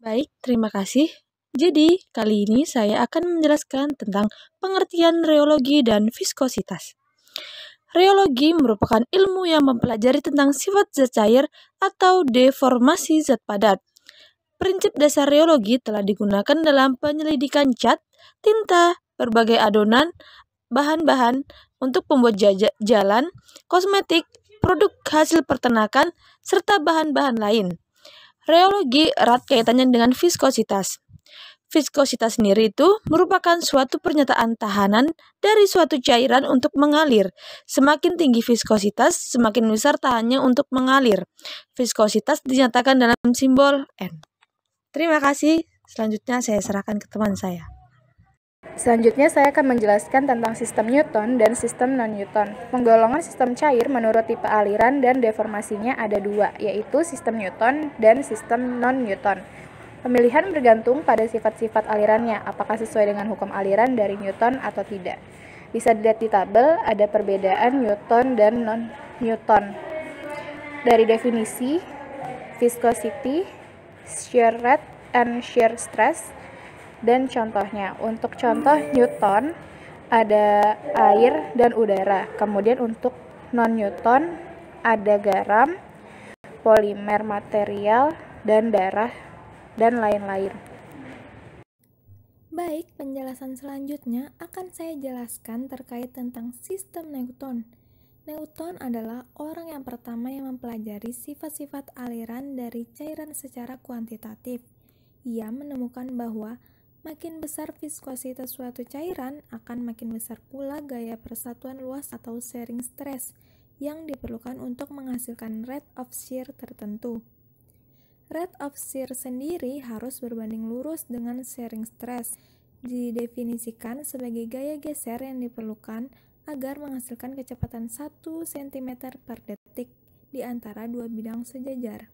Baik, terima kasih. Jadi, kali ini saya akan menjelaskan tentang pengertian reologi dan viskositas. Reologi merupakan ilmu yang mempelajari tentang sifat zat cair atau deformasi zat padat. Prinsip dasar reologi telah digunakan dalam penyelidikan cat, tinta, berbagai adonan, bahan-bahan untuk pembuat jalan, kosmetik, produk hasil peternakan, serta bahan-bahan lain. Reologi erat kaitannya dengan viskositas. Viskositas sendiri itu merupakan suatu pernyataan tahanan dari suatu cairan untuk mengalir. Semakin tinggi viskositas, semakin besar tahannya untuk mengalir. Viskositas dinyatakan dalam simbol N. Terima kasih. Selanjutnya saya serahkan ke teman saya. Selanjutnya saya akan menjelaskan tentang sistem Newton dan sistem non-Newton. Penggolongan sistem cair menurut tipe aliran dan deformasinya ada dua, yaitu sistem Newton dan sistem non-Newton. Pemilihan bergantung pada sifat-sifat alirannya, apakah sesuai dengan hukum aliran dari Newton atau tidak. Bisa dilihat di tabel, ada perbedaan Newton dan non-Newton. Dari definisi, viscosity, shear rate, and shear stress, dan contohnya. Untuk contoh Newton, ada air dan udara. Kemudian untuk non-Newton, ada garam, polimer material, dan darah, dan lain-lain. Baik, penjelasan selanjutnya akan saya jelaskan terkait tentang sistem Newton. Newton adalah orang yang pertama yang mempelajari sifat-sifat aliran dari cairan secara kuantitatif. Ia menemukan bahwa makin besar viskositas suatu cairan, akan makin besar pula gaya persatuan luas atau shearing stress yang diperlukan untuk menghasilkan rate of shear tertentu. Rate of shear sendiri harus berbanding lurus dengan shearing stress. Didefinisikan sebagai gaya geser yang diperlukan agar menghasilkan kecepatan 1 cm per detik di antara dua bidang sejajar.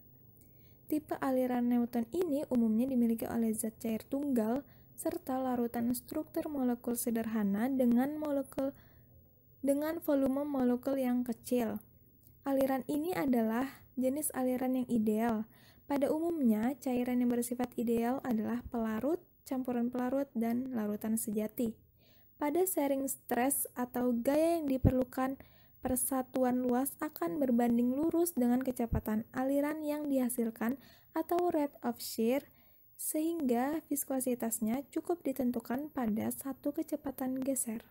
Tipe aliran Newton ini umumnya dimiliki oleh zat cair tunggal serta larutan struktur molekul sederhana dengan volume molekul yang kecil. Aliran ini adalah jenis aliran yang ideal. Pada umumnya, cairan yang bersifat ideal adalah pelarut, campuran pelarut, dan larutan sejati. Pada shearing stress atau gaya yang diperlukan, persatuan luas akan berbanding lurus dengan kecepatan aliran yang dihasilkan atau rate of shear, sehingga viskositasnya cukup ditentukan pada satu kecepatan geser.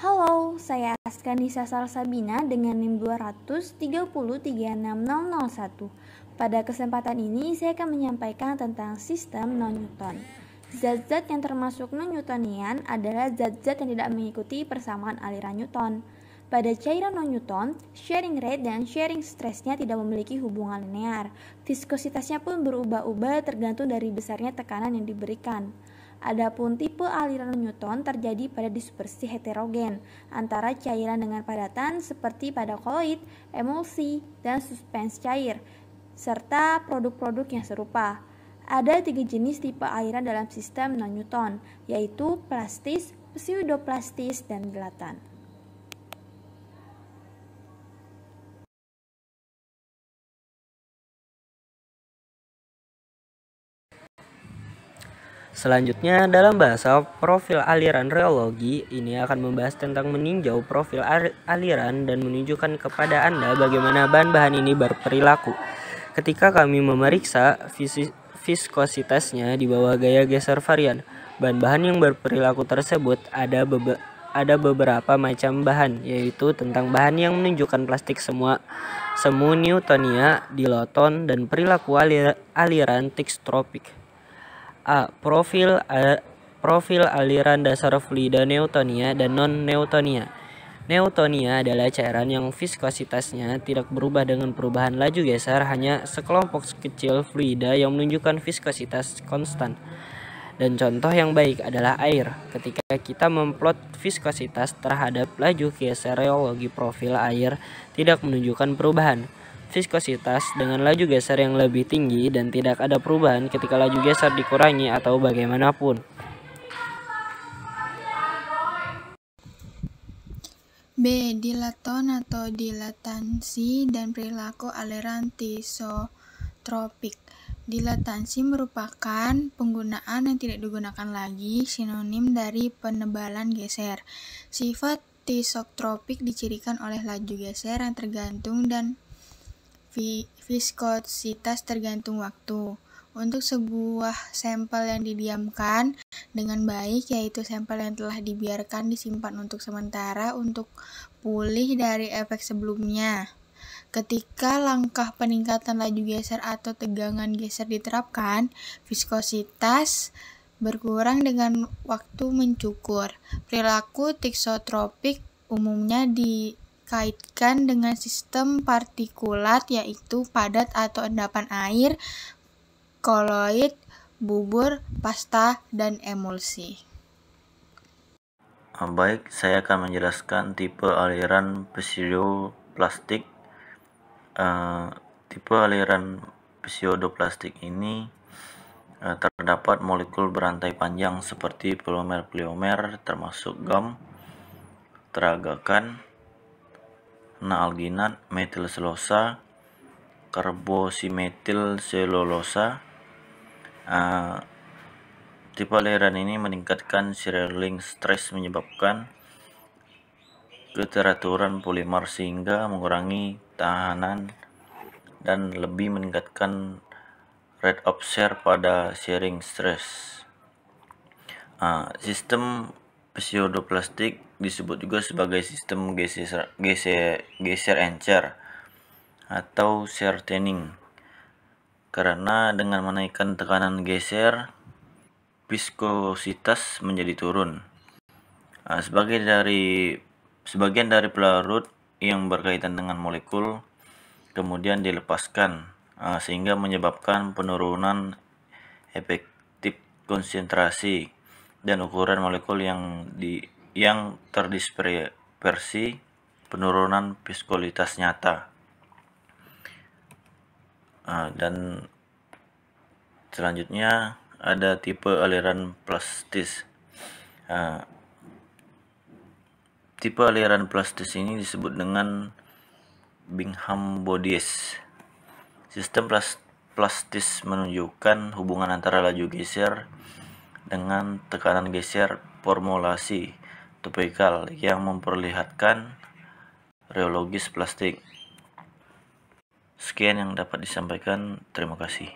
Halo, saya Askanisa Salsabina dengan NIM 230360001. Pada kesempatan ini saya akan menyampaikan tentang sistem non-Newton. Zat-zat yang termasuk non-Newtonian adalah zat-zat yang tidak mengikuti persamaan aliran Newton. Pada cairan non-Newton, shearing rate dan shearing stress-nya tidak memiliki hubungan linear. Viskositasnya pun berubah-ubah tergantung dari besarnya tekanan yang diberikan. Adapun tipe aliran Newton terjadi pada dispersi heterogen antara cairan dengan padatan seperti pada koloid, emulsi, dan suspens cair, serta produk-produk yang serupa. Ada 3 jenis tipe aliran dalam sistem non-Newton, yaitu plastis, pseudoplastis, dan dilatan. Selanjutnya, dalam bahasa profil aliran reologi, ini akan membahas tentang meninjau profil aliran dan menunjukkan kepada Anda bagaimana bahan-bahan ini berperilaku. Ketika kami memeriksa viskositasnya di bawah gaya geser varian, bahan-bahan yang berperilaku tersebut ada beberapa macam bahan, yaitu tentang bahan yang menunjukkan plastik semu Newtonia, dilaton, dan perilaku aliran tixtropik. A. Profil aliran dasar fluida Newtonia dan non-Newtonia. Newtonia adalah cairan yang viskositasnya tidak berubah dengan perubahan laju geser, hanya sekelompok kecil fluida yang menunjukkan viskositas konstan. Dan contoh yang baik adalah air. Ketika kita memplot viskositas terhadap laju geser reologi, profil air tidak menunjukkan perubahan viskositas dengan laju geser yang lebih tinggi dan tidak ada perubahan ketika laju geser dikurangi atau bagaimanapun. B. Dilaton atau dilatansi dan perilaku aliran tisotropik. Dilatansi merupakan penggunaan yang tidak digunakan lagi, sinonim dari penebalan geser. Sifat tisotropik dicirikan oleh laju geser yang tergantung dan viskositas tergantung waktu. Untuk sebuah sampel yang didiamkan dengan baik, yaitu sampel yang telah dibiarkan disimpan untuk sementara untuk pulih dari efek sebelumnya. Ketika langkah peningkatan laju geser atau tegangan geser diterapkan, viskositas berkurang dengan waktu mencukur. Perilaku tisotropik umumnya dikaitkan dengan sistem partikulat, yaitu padat atau endapan air, koloid, bubur, pasta, dan emulsi. Baik, saya akan menjelaskan tipe aliran pseudoplastik. Tipe aliran pseudoplastik ini terdapat molekul berantai panjang seperti polimer termasuk gum, teragakan, naalginat, metil selulosa, karbosimetil selulosa. Tipe aliran ini meningkatkan Stirling stress menyebabkan keteraturan polimer sehingga mengurangi tahanan dan lebih meningkatkan rate of shear pada shearing stress. Sistem pseudoplastik disebut juga sebagai sistem geser encer atau shortening karena dengan menaikkan tekanan geser viskositas menjadi turun. Sebagian dari pelarut yang berkaitan dengan molekul kemudian dilepaskan sehingga menyebabkan penurunan efektif konsentrasi dan ukuran molekul yang terdispersi, penurunan viskositas nyata. Dan selanjutnya ada tipe aliran plastis. Tipe aliran plastis ini disebut dengan Bingham bodies. Sistem plastis menunjukkan hubungan antara laju geser dengan tekanan geser formulasi topikal yang memperlihatkan reologis plastik. Sekian yang dapat disampaikan. Terima kasih.